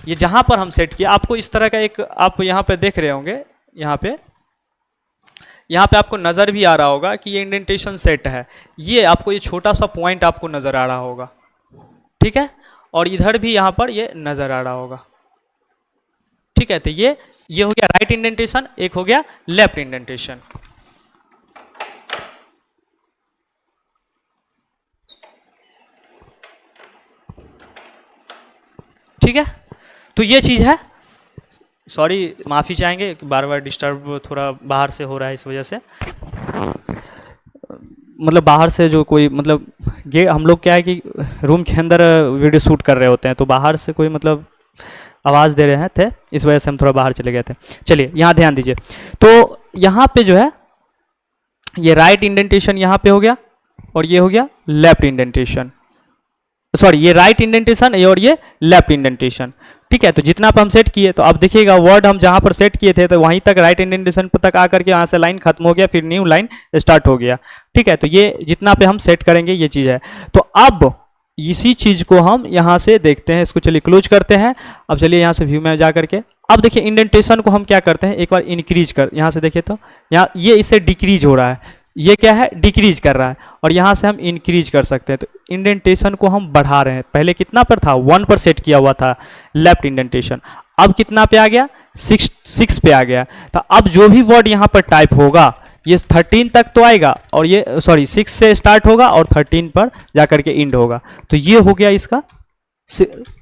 ये जहाँ पर हम सेट किया, आपको इस तरह का एक आप यहाँ पे देख रहे होंगे, यहाँ पे आपको नज़र भी आ रहा होगा कि ये इंडेंटेशन सेट है, ये आपको ये छोटा सा पॉइंट आपको नज़र आ रहा होगा, ठीक है। और इधर भी यहाँ पर ये नज़र आ रहा होगा, ठीक है। तो ये हो गया राइट इंडेंटेशन, एक हो गया लेफ्ट इंडेंटेशन। ठीक है, तो ये चीज़ है। सॉरी, माफ़ी चाहेंगे बार बार डिस्टर्ब थोड़ा बाहर से हो रहा है, इस वजह से मतलब बाहर से जो कोई मतलब ये हम लोग क्या है कि रूम के अंदर वीडियो शूट कर रहे होते हैं, तो बाहर से कोई मतलब आवाज़ दे रहे थे, इस वजह से हम थोड़ा बाहर चले गए थे। चलिए यहाँ ध्यान दीजिए, तो यहाँ पे जो है ये राइट इंडेंटेशन यहाँ पे हो गया और ये हो गया लेफ्ट इंडेंटेशन। सॉरी ये राइट इंडेंटेशन और ये लेफ्ट इंडेंटेशन, ठीक है। तो जितना पर हम सेट किए, तो अब देखिएगा वर्ड हम जहां पर सेट किए थे तो वहीं तक राइट इंडेंटेशन पर तक आकर के यहाँ से लाइन खत्म हो गया, फिर न्यू लाइन स्टार्ट हो गया, ठीक है। तो ये जितना पे हम सेट करेंगे ये चीज़ है। तो अब इसी चीज़ को हम यहाँ से देखते हैं, इसको चलिए क्लोज करते हैं। अब चलिए यहाँ से व्यू में जा करके अब देखिए इंडेंटेशन को हम क्या करते हैं, एक बार इंक्रीज कर, यहाँ से देखिए तो यहाँ ये इससे डिक्रीज हो रहा है, ये क्या है डिक्रीज कर रहा है, और यहाँ से हम इंक्रीज कर सकते हैं। तो इंडेंटेशन को हम बढ़ा रहे हैं, पहले कितना पर था 1 पर सेट किया हुआ था लेफ्ट इंडेंटेशन, अब कितना पे आ गया 6 पे आ गया। तो अब जो भी वर्ड यहाँ पर टाइप होगा ये 13 तक तो आएगा, और ये सॉरी 6 से स्टार्ट होगा और 13 पर जाकर के एंड होगा। तो ये हो गया इसका,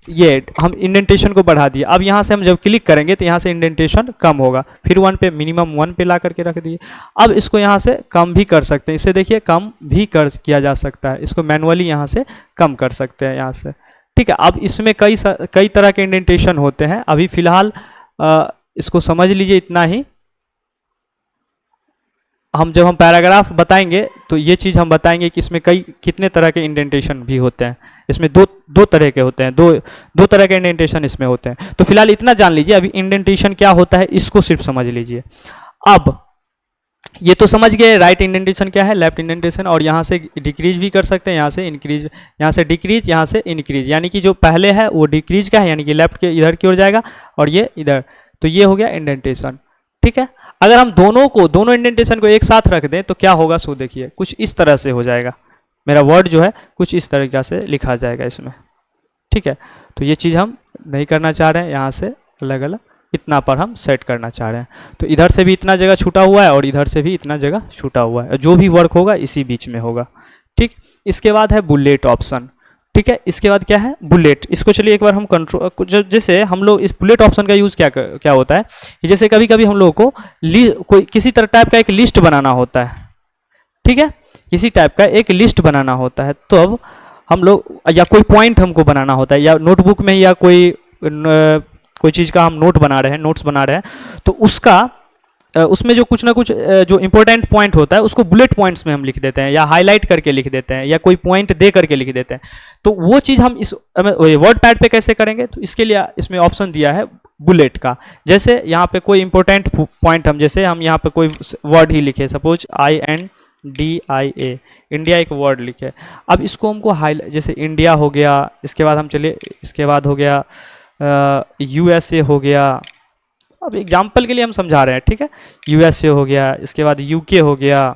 ये हम इंडेंटेशन को बढ़ा दिए। अब यहाँ से हम जब क्लिक करेंगे तो यहाँ से इंडेंटेशन कम होगा, फिर 1 पे मिनिमम 1 पे ला करके रख दिए। अब इसको यहाँ से कम भी कर सकते हैं, इसे देखिए कम भी किया जा सकता है, इसको मैनुअली यहाँ से कम कर सकते हैं यहाँ से, ठीक है। अब इसमें कई तरह के इंडेंटेशन होते हैं, अभी फिलहाल इसको समझ लीजिए इतना ही। जब हम पैराग्राफ बताएंगे तो ये चीज़ हम बताएंगे कि इसमें कितने तरह के इंडेंटेशन भी होते हैं। इसमें दो तरह के होते हैं, दो तरह के इंडेंटेशन इसमें होते हैं। तो फिलहाल इतना जान लीजिए, अभी इंडेंटेशन क्या होता है इसको सिर्फ समझ लीजिए। अब ये तो समझ गए राइट इंडेंटेशन क्या है, लेफ्ट इंडेंटेशन, और यहाँ से डिक्रीज भी कर सकते हैं, यहाँ से इंक्रीज, यहाँ से डिक्रीज, यहाँ से इंक्रीज, यानी कि जो पहले है वो डिक्रीज का है, यानी कि लेफ्ट के इधर की ओर जाएगा और ये इधर। तो ये हो गया इंडेंटेशन, ठीक है। अगर हम दोनों इंडेंटेशन को एक साथ रख दें तो क्या होगा, सो देखिए कुछ इस तरह से हो जाएगा, मेरा वर्ड जो है कुछ इस तरीक़ा से लिखा जाएगा इसमें, ठीक है। तो ये चीज़ हम नहीं करना चाह रहे हैं, यहाँ से अलग अलग इतना पर हम सेट करना चाह रहे हैं। तो इधर से भी इतना जगह छूटा हुआ है और इधर से भी इतना जगह छूटा हुआ है, जो भी वर्क होगा इसी बीच में होगा, ठीक। इसके बाद है बुलेट ऑप्शन, ठीक है। इसके बाद क्या है बुलेट, इसको चलिए एक बार हम कंट्रोल, जैसे हम लोग इस बुलेट ऑप्शन का यूज़ क्या होता है कि जैसे कभी कभी हम लोगों को कोई किसी तरह टाइप का एक लिस्ट बनाना होता है, ठीक है, किसी टाइप का एक लिस्ट बनाना होता है। तो अब हम लोग या कोई पॉइंट हमको बनाना होता है, या नोटबुक में या कोई चीज़ का हम नोट्स बना रहे हैं, तो उसमें जो कुछ ना कुछ जो इंपॉर्टेंट पॉइंट होता है उसको बुलेट पॉइंट्स में हम लिख देते हैं, या हाईलाइट करके लिख देते हैं, या कोई पॉइंट दे करके लिख देते हैं। तो वो चीज़ हम इस वर्ड पैड पे कैसे करेंगे, तो इसके लिए इसमें ऑप्शन दिया है बुलेट का। जैसे यहाँ पे कोई इंपॉर्टेंट पॉइंट जैसे हम यहाँ पे कोई वर्ड ही लिखे, सपोज INDIA, इंडिया एक वर्ड लिखे। अब इसको हमको हाईलाइट, जैसे इंडिया हो गया, इसके बाद हम चलिए इसके बाद हो गया USA हो गया, अब एग्जाम्पल के लिए हम समझा रहे हैं, ठीक है। USA हो गया, इसके बाद UK हो गया,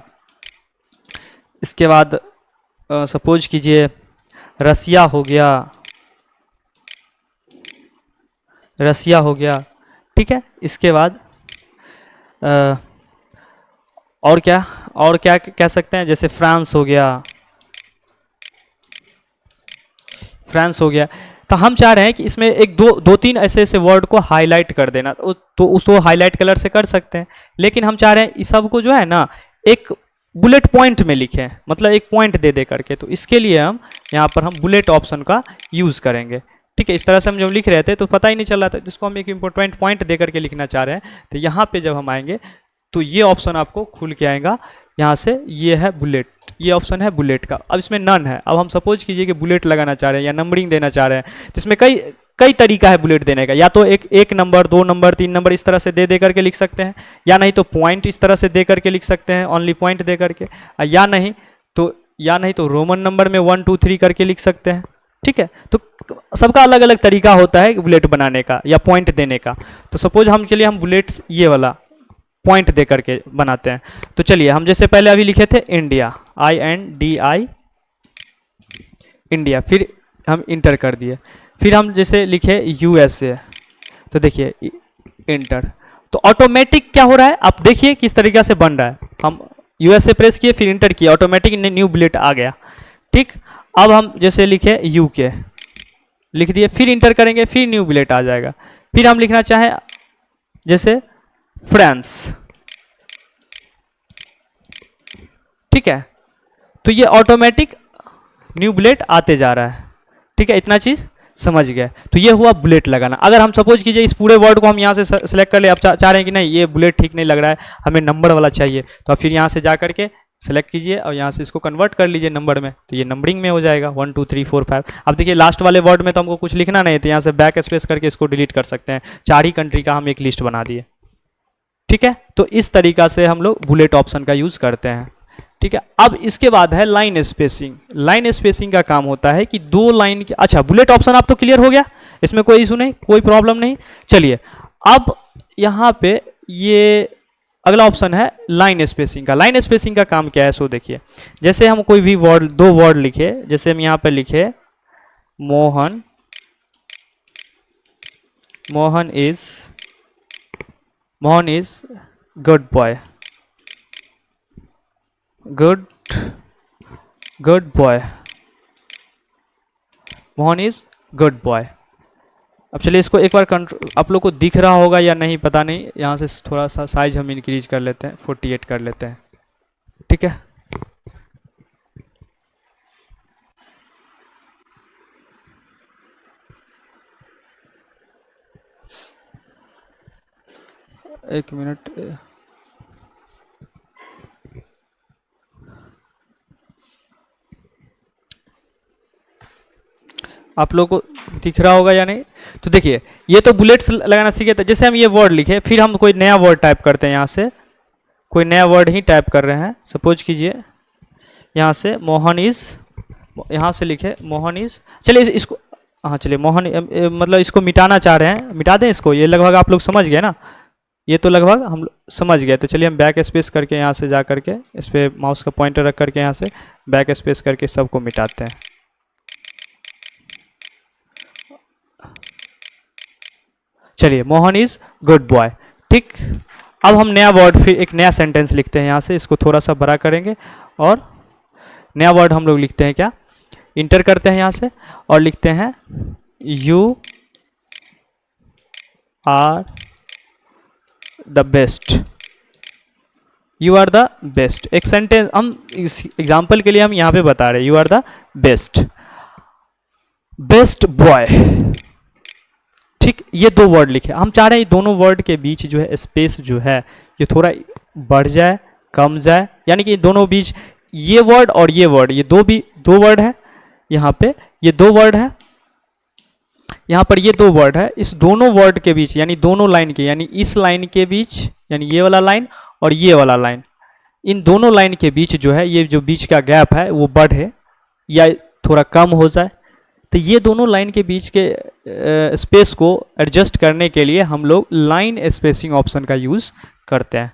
इसके बाद सपोज कीजिए रसिया हो गया, ठीक है। इसके बाद और क्या कह सकते हैं, जैसे फ्रांस हो गया, तो हम चाह रहे हैं कि इसमें एक दो तीन ऐसे वर्ड को हाईलाइट कर देना, तो उसको हाईलाइट कलर से कर सकते हैं, लेकिन हम चाह रहे हैं इस सब को जो है ना एक बुलेट पॉइंट में लिखें, मतलब एक पॉइंट दे करके। तो इसके लिए हम यहाँ पर हम बुलेट ऑप्शन का यूज़ करेंगे, ठीक है। इस तरह से हम जब लिख रहे थे तो पता ही नहीं चल रहा था, जिसको हम एक इम्पोर्टेंट पॉइंट दे करके लिखना चाह रहे हैं। तो यहाँ पे जब हम आएंगे तो ये ऑप्शन आपको खुल के आएगा, यहाँ से ये है बुलेट, ये ऑप्शन है बुलेट का। अब इसमें नन है, अब हम सपोज कीजिए कि बुलेट लगाना चाह रहे हैं या नंबरिंग देना चाह रहे हैं, तो इसमें कई तरीका है बुलेट देने का, या तो एक नंबर, 2 नंबर, 3 नंबर इस तरह से दे करके लिख सकते हैं, या नहीं तो पॉइंट इस तरह से दे करके लिख सकते हैं, ओनली पॉइंट दे करके, या नहीं तो रोमन नंबर में 1 2 3 करके लिख सकते हैं, ठीक है। तो सबका अलग अलग तरीका होता है बुलेट बनाने का या पॉइंट देने का। तो सपोज हम बुलेट्स ये वाला पॉइंट दे करके बनाते हैं। तो चलिए हम जैसे पहले अभी लिखे थे इंडिया, INDI इंडिया, फिर हम इंटर कर दिए। फिर हम जैसे लिखे USA, तो देखिए इंटर, तो ऑटोमेटिक क्या हो रहा है आप देखिए किस तरीके से बन रहा है। हम USA प्रेस किए, फिर इंटर किया, ऑटोमेटिक न्यू बुलेट आ गया, ठीक। अब हम जैसे लिखे UK लिख दिए, फिर इंटर करेंगे, फिर न्यू बुलेट आ जाएगा। फिर हम लिखना चाहें जैसे फ्रांस, ठीक है, तो ये ऑटोमेटिक न्यू बुलेट आते जा रहा है, ठीक है। इतना चीज समझ गए। तो ये हुआ बुलेट लगाना। अगर हम सपोज कीजिए इस पूरे वर्ड को हम यहाँ से सेलेक्ट कर ले, अब चाह रहे हैं कि नहीं ये बुलेट ठीक नहीं लग रहा है, हमें नंबर वाला चाहिए, तो फिर यहाँ से जा करके सेलेक्ट कीजिए और यहाँ से इसको कन्वर्ट कर लीजिए नंबर में, तो ये नंबरिंग में हो जाएगा 1 2 3 4 5। अब देखिए लास्ट वाले वर्ड में तो हमको कुछ लिखना नहीं है, तो यहाँ से बैक स्पेस करके इसको डिलीट कर सकते हैं। 4 ही कंट्री का हम एक लिस्ट बना दिए। ठीक है, तो इस तरीका से हम लोग बुलेट ऑप्शन का यूज़ करते हैं। ठीक है, अब इसके बाद है लाइन स्पेसिंग। लाइन स्पेसिंग का काम होता है कि 2 लाइन के, अच्छा बुलेट ऑप्शन आप तो क्लियर हो गया, इसमें कोई इशू नहीं, कोई प्रॉब्लम नहीं। चलिए अब यहाँ पे ये अगला ऑप्शन है लाइन स्पेसिंग का। लाइन स्पेसिंग का काम क्या है सो देखिए, जैसे हम कोई भी वर्ड, 2 वर्ड लिखे, जैसे हम यहाँ पे लिखे Mohan, Mohan is good boy, good boy, Mohan is good boy. अब चलिए इसको एक बार कंट्रोल, आप लोग को दिख रहा होगा या नहीं पता नहीं, यहाँ से थोड़ा सा साइज हम इंक्रीज कर लेते हैं, 48 कर लेते हैं। ठीक है, एक मिनट, आप लोगों को दिख रहा होगा या नहीं। तो देखिए ये तो बुलेट्स लगाना सीखे थे, जैसे हम ये वर्ड लिखे, फिर हम कोई नया वर्ड टाइप करते हैं, यहाँ से कोई नया वर्ड ही टाइप कर रहे हैं। सपोज कीजिए यहाँ से मोहन इज, यहाँ से लिखे मोहन इज, चलिए इसको, हाँ चलिए मोहन, मतलब इसको मिटाना चाह रहे हैं, मिटा दें इसको, ये लगभग आप लोग समझ गए ना, ये तो लगभग हम समझ गए। तो चलिए हम बैक स्पेस करके यहाँ से जा करके इस पर माउस का पॉइंटर रख करके यहाँ से बैक स्पेस करके सबको मिटाते हैं। चलिए मोहन इज गुड बॉय। ठीक, अब हम नया वर्ड, फिर एक नया सेंटेंस लिखते हैं, यहाँ से इसको थोड़ा सा बड़ा करेंगे और नया वर्ड हम लोग लिखते हैं, क्या इंटर करते हैं यहाँ से और लिखते हैं you are the best, you are the best. एक सेंटेंस हम इस एग्जाम्पल के लिए हम यहाँ पे बता रहे हैं, you are the best, best boy. ठीक, ये 2 वर्ड लिखे, हम चाह रहे हैं दोनों वर्ड के बीच जो है स्पेस जो है ये थोड़ा बढ़ जाए, कम जाए, यानी कि दोनों बीच ये वर्ड और ये वर्ड, ये दो वर्ड है, यहाँ पे ये 2 वर्ड है, यहाँ पर ये 2 वर्ड है, इस दोनों वर्ड के बीच यानी दोनों लाइन के, यानी इस लाइन के बीच, यानी ये वाला लाइन और ये वाला लाइन, इन दोनों लाइन के बीच जो है ये जो बीच का गैप है वो बढ़े या थोड़ा कम हो जाए। तो ये दोनों लाइन के बीच के स्पेस को एडजस्ट करने के लिए हम लोग लाइन स्पेसिंग ऑप्शन का यूज़ करते हैं।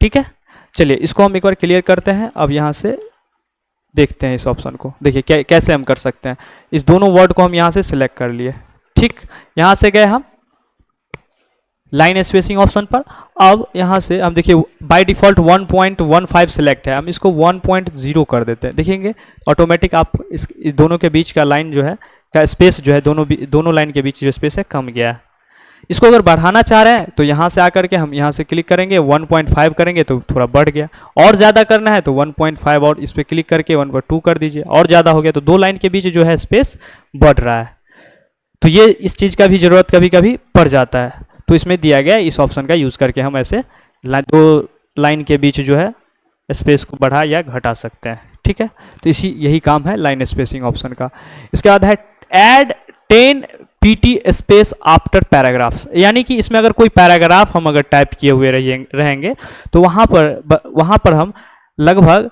ठीक है, चलिए इसको हम एक बार क्लियर करते हैं। अब यहाँ से देखते हैं इस ऑप्शन को, देखिए कैसे हम कर सकते हैं। इस दोनों वर्ड को हम यहाँ से सिलेक्ट कर लिए। ठीक, यहाँ से गए हम लाइन स्पेसिंग ऑप्शन पर। अब यहाँ से हम देखिए बाय डिफ़ॉल्ट 1.15 सिलेक्ट है, हम इसको 1.0 कर देते हैं। देखेंगे ऑटोमेटिक आप इस दोनों के बीच का लाइन जो है का स्पेस जो है दोनों लाइन के बीच जो स्पेस है कम गया है। इसको अगर बढ़ाना चाह रहे हैं तो यहाँ से आकर के हम यहाँ से क्लिक करेंगे, 1.5 करेंगे तो थोड़ा बढ़ गया, और ज़्यादा करना है तो 1.5 और इस पर क्लिक करके 1.2 कर दीजिए, और ज़्यादा हो गया तो 2 लाइन के बीच जो है स्पेस बढ़ रहा है। तो ये इस चीज़ का भी ज़रूरत कभी कभी पड़ जाता है, तो इसमें दिया गया इस ऑप्शन का यूज़ करके हम ऐसे 2 लाइन के बीच जो है स्पेस को बढ़ा या घटा सकते हैं। ठीक है, तो यही काम है लाइन स्पेसिंग ऑप्शन का। इसके बाद है add 10 PT space after paragraphs, यानी कि इसमें अगर कोई पैराग्राफ हम अगर टाइप किए हुए रहेंगे तो वहाँ पर हम लगभग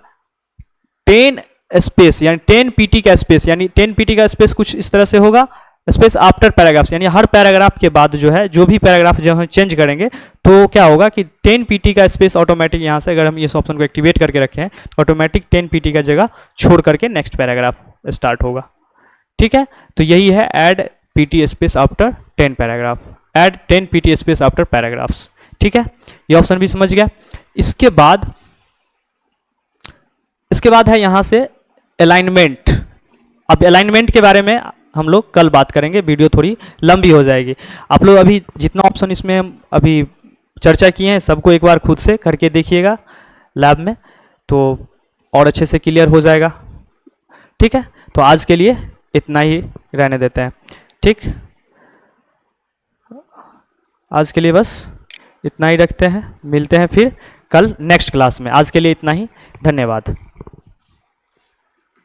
10 स्पेस यानी 10 पीटी का स्पेस, यानी 10 पीटी का स्पेस कुछ इस तरह से होगा, स्पेस आफ्टर पैराग्राफ्स, यानी हर पैराग्राफ के बाद जो है जो भी पैराग्राफ जब हम चेंज करेंगे तो क्या होगा कि 10 पीटी का स्पेस ऑटोमेटिक यहाँ से अगर हम इस ऑप्शन को एक्टिवेट करके रखें तो ऑटोमेटिक 10 पीटी का जगह छोड़ करके नेक्स्ट पैराग्राफ स्टार्ट होगा। ठीक है, तो यही है add PT space after 10 paragraph, add 10 PT space after paragraphs. ठीक है, ये ऑप्शन भी समझ गया। इसके बाद है यहाँ से अलाइनमेंट। अब अलाइनमेंट के बारे में हम लोग कल बात करेंगे, वीडियो थोड़ी लंबी हो जाएगी। आप लोग अभी जितना ऑप्शन इसमें हम अभी चर्चा किए हैं सबको एक बार खुद से करके देखिएगा लैब में, तो और अच्छे से क्लियर हो जाएगा। ठीक है, तो आज के लिए इतना ही रहने देते हैं। ठीक, आज के लिए बस इतना ही रखते हैं, मिलते हैं फिर कल नेक्स्ट क्लास में। आज के लिए इतना ही, धन्यवाद।